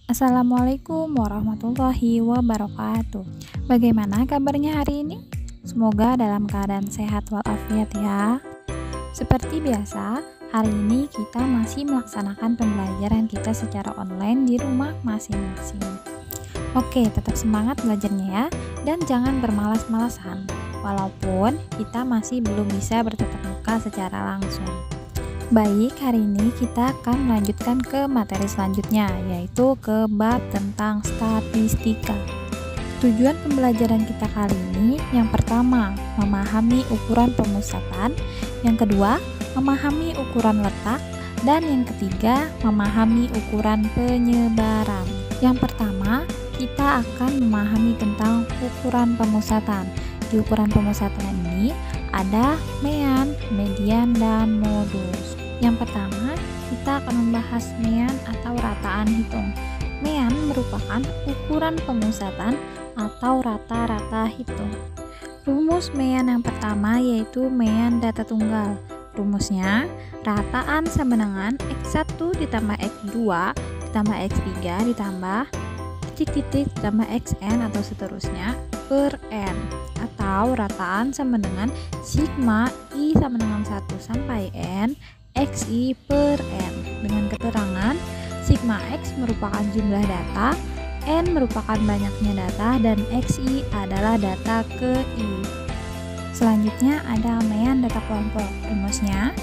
Assalamualaikum warahmatullahi wabarakatuh. Bagaimana kabarnya hari ini? Semoga dalam keadaan sehat walafiat ya. Seperti biasa, hari ini kita masih melaksanakan pembelajaran kita secara online di rumah masing-masing. Oke, tetap semangat belajarnya ya, dan jangan bermalas-malasan. Walaupun kita masih belum bisa bertatap muka secara langsung. Baik, hari ini kita akan melanjutkan ke materi selanjutnya, yaitu ke bab tentang statistika. Tujuan pembelajaran kita kali ini, yang pertama, memahami ukuran pemusatan, yang kedua, memahami ukuran letak, dan yang ketiga, memahami ukuran penyebaran. Yang pertama, kita akan memahami tentang ukuran pemusatan. Di ukuran pemusatan ini ada mean, median, dan modus. Yang pertama, kita akan membahas mean atau rataan hitung. Mean merupakan ukuran pemusatan atau rata-rata hitung. Rumus mean yang pertama yaitu mean data tunggal. Rumusnya, rataan sama dengan X1 ditambah X2 ditambah X3 ditambah titik-titik ditambah Xn atau seterusnya per N, atau rataan sama dengan sigma I sama dengan 1 sampai N XI per N, dengan keterangan sigma X merupakan jumlah data, N merupakan banyaknya data, dan XI adalah data ke I. Selanjutnya ada mean data kelompok. Rumusnya,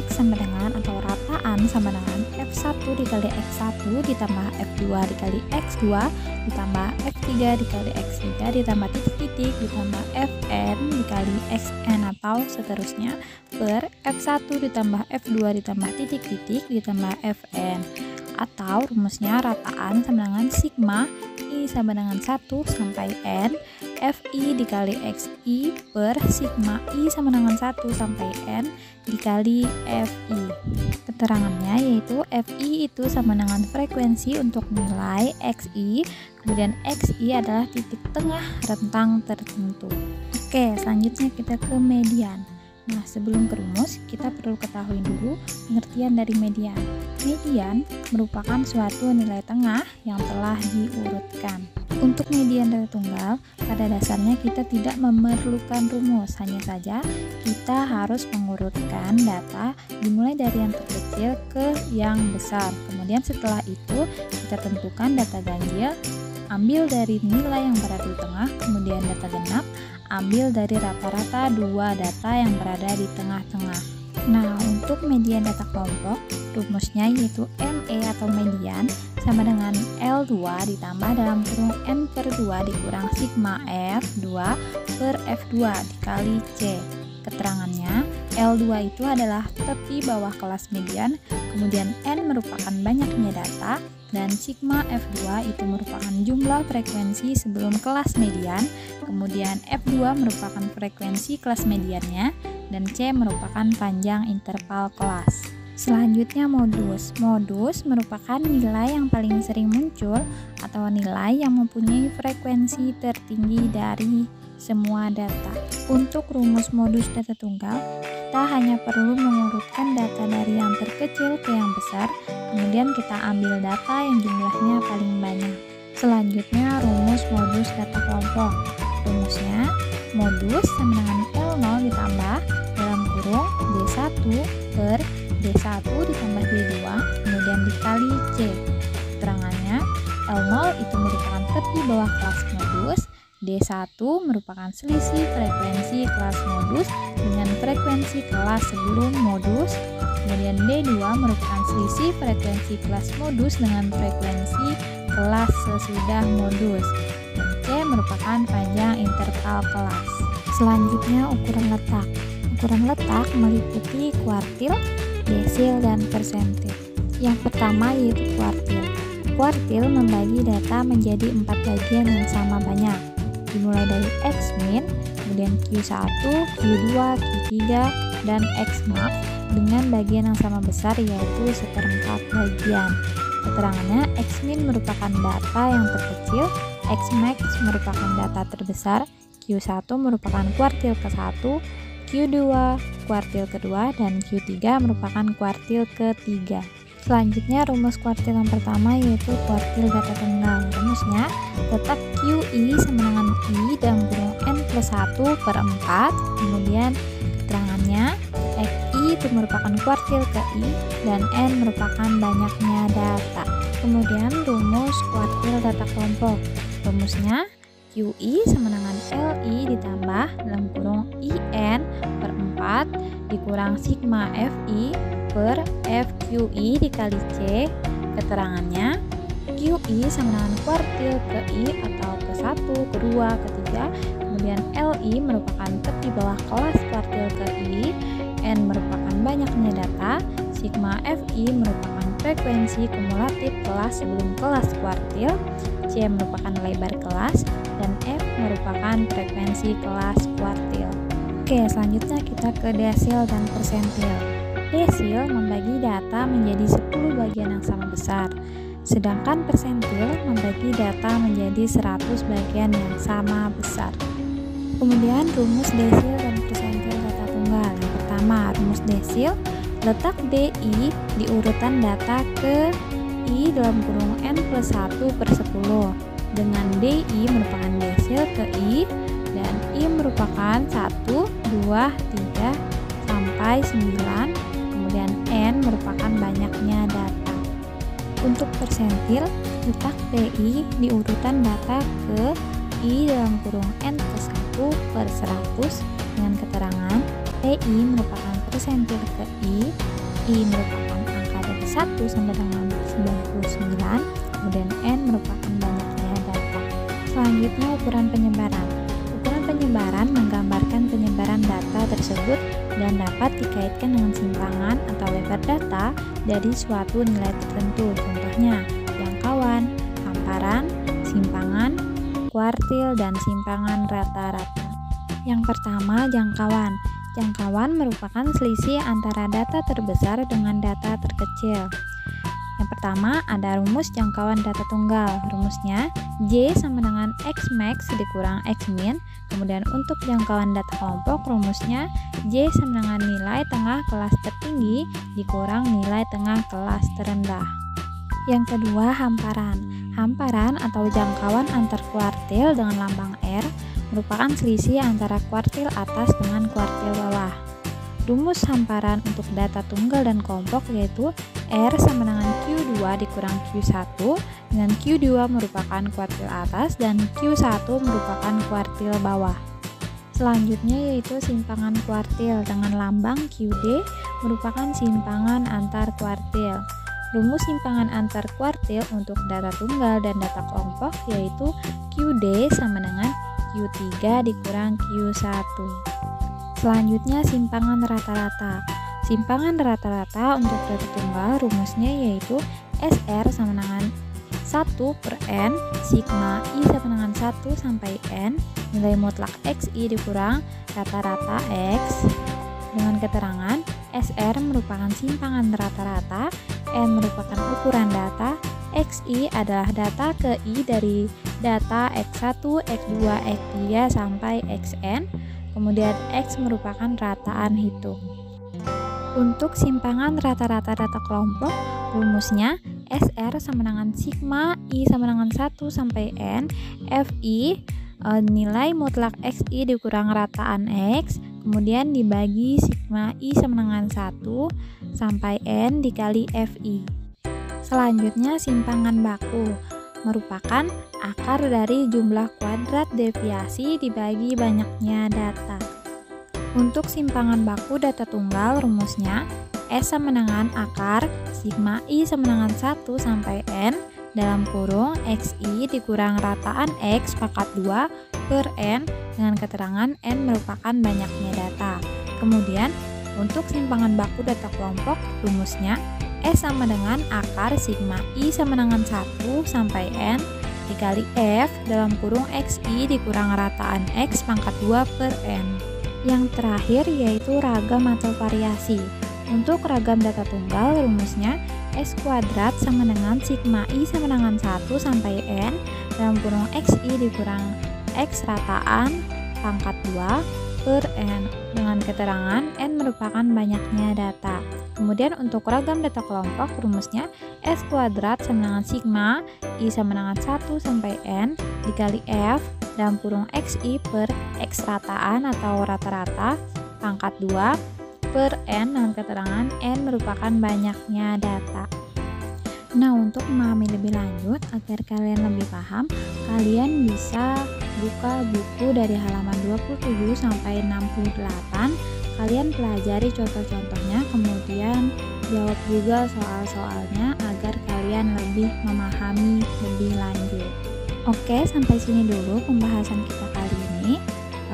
X sama dengan atau rataan sama dengan F1 dikali X1 ditambah F2 dikali X2 ditambah F3 dikali X3 ditambah titik-titik ditambah Fn dikali Xn atau seterusnya per F1 ditambah F2 ditambah titik-titik ditambah Fn, atau rumusnya rataan sama dengan sigma I sama dengan 1 sampai N Fi dikali Xi per sigma I sama dengan 1 sampai N dikali Fi. Keterangannya yaitu Fi itu sama dengan frekuensi untuk nilai Xi, kemudian Xi adalah titik tengah rentang tertentu. Oke, selanjutnya kita ke median. Nah, sebelum ke rumus, kita perlu ketahui dulu pengertian dari median. Median merupakan suatu nilai tengah yang telah diurutkan. Untuk median data tunggal, pada dasarnya kita tidak memerlukan rumus, hanya saja kita harus mengurutkan data dimulai dari yang terkecil ke yang besar. Kemudian setelah itu, kita tentukan data ganjil, ambil dari nilai yang berada di tengah, kemudian data genap, ambil dari rata-rata dua data yang berada di tengah-tengah. Nah, untuk median data kelompok, rumusnya yaitu ME atau median sama dengan L2 ditambah dalam kurung N per 2 dikurang sigma F2 per F2 dikali C. Keterangannya, L2 itu adalah tepi bawah kelas median, kemudian N merupakan banyaknya data, dan sigma F2 itu merupakan jumlah frekuensi sebelum kelas median, kemudian F2 merupakan frekuensi kelas mediannya, dan C merupakan panjang interval kelas. Selanjutnya modus. Modus merupakan nilai yang paling sering muncul atau nilai yang mempunyai frekuensi tertinggi dari semua data. Untuk rumus modus data tunggal, kita hanya perlu mengurutkan data dari yang terkecil ke yang besar, kemudian kita ambil data yang jumlahnya paling banyak. Selanjutnya rumus modus data kelompok. Rumusnya, modus sama dengan L0 ditambah dalam kurung D1 per D1 ditambah D2 kemudian dikali C. Keterangannya, L0 itu merupakan tepi bawah kelas modus, D1 merupakan selisih frekuensi kelas modus dengan frekuensi kelas sebelum modus, kemudian D2 merupakan selisih frekuensi kelas modus dengan frekuensi kelas sesudah modus, dan C merupakan panjang interval kelas. Selanjutnya ukuran letak. Ukuran letak meliputi kuartil, desil, dan persentil. Yang pertama yaitu kuartil. Kuartil membagi data menjadi 4 bagian yang sama banyak, dimulai dari X-min, kemudian Q1, Q2, Q3, dan X-max dengan bagian yang sama besar yaitu seperempat bagian. Keterangannya, X-min merupakan data yang terkecil, X-max merupakan data terbesar, Q1 merupakan kuartil ke-1, Q2 kuartil kedua, dan Q3 merupakan kuartil ketiga. Selanjutnya rumus kuartil yang pertama yaitu kuartil data tunggal. Rumusnya letak QI sama dengan I dalam kurung N+1 per 4. Kemudian keterangannya XI itu merupakan kuartil ke I dan N merupakan banyaknya data. Kemudian rumus kuartil data kelompok. Rumusnya QI sama dengan LI ditambah dalam kurung IN per 4 dikurang sigma FI per FQI dikali C. Keterangannya QI sama dengan kuartil ke I atau ke 1, ke 2, ke 3. Kemudian LI merupakan tepi bawah kelas kuartil ke I, N merupakan banyaknya data, sigma FI merupakan frekuensi kumulatif kelas sebelum kelas kuartil, C merupakan lebar kelas, dan F merupakan frekuensi kelas kuartil. Oke, selanjutnya kita ke desil dan persentil. Desil membagi data menjadi 10 bagian yang sama besar, sedangkan persentil membagi data menjadi 100 bagian yang sama besar. Kemudian rumus desil dan persentil data tunggal. Yang pertama, rumus desil, letak DI di urutan data ke I dalam kurung N+1 per 10, dengan DI merupakan desil ke I dan I merupakan 1, 2, 3, sampai 9, kemudian N merupakan banyaknya data. Untuk persentil, letak TI di urutan data ke I dalam kurung N+1 per 100 dengan keterangan TI merupakan persentil ke I merupakan angka dari 1 sampai dengan 99, kemudian N merupakan banyaknya data. Selanjutnya ukuran penyebaran. Ukuran penyebaran menggambarkan penyebaran data tersebut dan dapat dikaitkan dengan simpangan atau lebar data dari suatu nilai tertentu. Contohnya, jangkauan, hamparan, simpangan, kuartil, dan simpangan rata-rata. Yang pertama, jangkauan. Jangkauan merupakan selisih antara data terbesar dengan data terkecil. Yang pertama, ada rumus jangkauan data tunggal. Rumusnya J sama dengan X max dikurang X min. Kemudian untuk jangkauan data kelompok, rumusnya J sama dengan nilai tengah kelas tertinggi dikurang nilai tengah kelas terendah. Yang kedua, hamparan. Hamparan atau jangkauan antar kuartil dengan lambang R merupakan selisih antara kuartil atas dengan kuartil bawah. Rumus hamparan untuk data tunggal dan kelompok yaitu R sama dengan Q2 dikurang Q1, dengan Q2 merupakan kuartil atas dan Q1 merupakan kuartil bawah. Selanjutnya yaitu simpangan kuartil dengan lambang QD merupakan simpangan antar kuartil. Rumus simpangan antar kuartil untuk data tunggal dan data kelompok yaitu QD sama dengan Q3 dikurang Q1. Selanjutnya simpangan rata-rata. Simpangan rata-rata untuk data tunggal rumusnya yaitu SR sama dengan 1 per N sigma I sama dengan 1 sampai N nilai mutlak XI dikurang rata-rata X, dengan keterangan SR merupakan simpangan rata-rata, N merupakan ukuran data, XI adalah data ke I dari data X1, X2, X3 sampai Xn, kemudian X merupakan rataan hitung. Untuk simpangan rata-rata data kelompok, rumusnya SR sama dengan sigma I sama dengan 1 sampai N, FI nilai mutlak XI dikurang rataan X, kemudian dibagi sigma I sama dengan 1 sampai N dikali FI. Selanjutnya simpangan baku merupakan akar dari jumlah kuadrat deviasi dibagi banyaknya data. Untuk simpangan baku data tunggal rumusnya S sama dengan akar sigma I sama dengan 1 sampai N dalam kurung XI dikurang rataan X pangkat 2 per N dengan keterangan N merupakan banyaknya data. Kemudian untuk simpangan baku data kelompok rumusnya S sama dengan akar sigma I sama dengan 1 sampai N dikali F dalam kurung XI dikurang rataan X pangkat 2 per N. Yang terakhir yaitu ragam atau variasi. Untuk ragam data tunggal rumusnya S kuadrat sama dengan sigma I sama dengan 1 sampai N dalam kurung XI dikurang X rataan pangkat 2 per N dengan keterangan N merupakan banyaknya data. Kemudian untuk ragam data kelompok, rumusnya S kuadrat sama dengan sigma I sama dengan 1 sampai N dikali F dalam kurung XI per X rataan atau rata-rata pangkat 2 per N dengan keterangan N merupakan banyaknya data. Nah, untuk memahami lebih lanjut agar kalian lebih paham, kalian bisa buka buku dari halaman 27 sampai 68. Kalian pelajari contoh-contohnya, kemudian jawab juga soal-soalnya agar kalian lebih memahami lebih lanjut. Oke, sampai sini dulu pembahasan kita kali ini.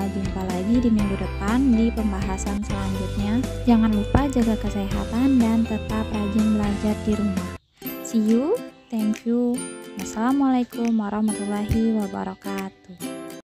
Jumpa lagi di minggu depan di pembahasan selanjutnya. Jangan lupa jaga kesehatan dan tetap rajin belajar di rumah. See you, thank you. Wassalamualaikum warahmatullahi wabarakatuh.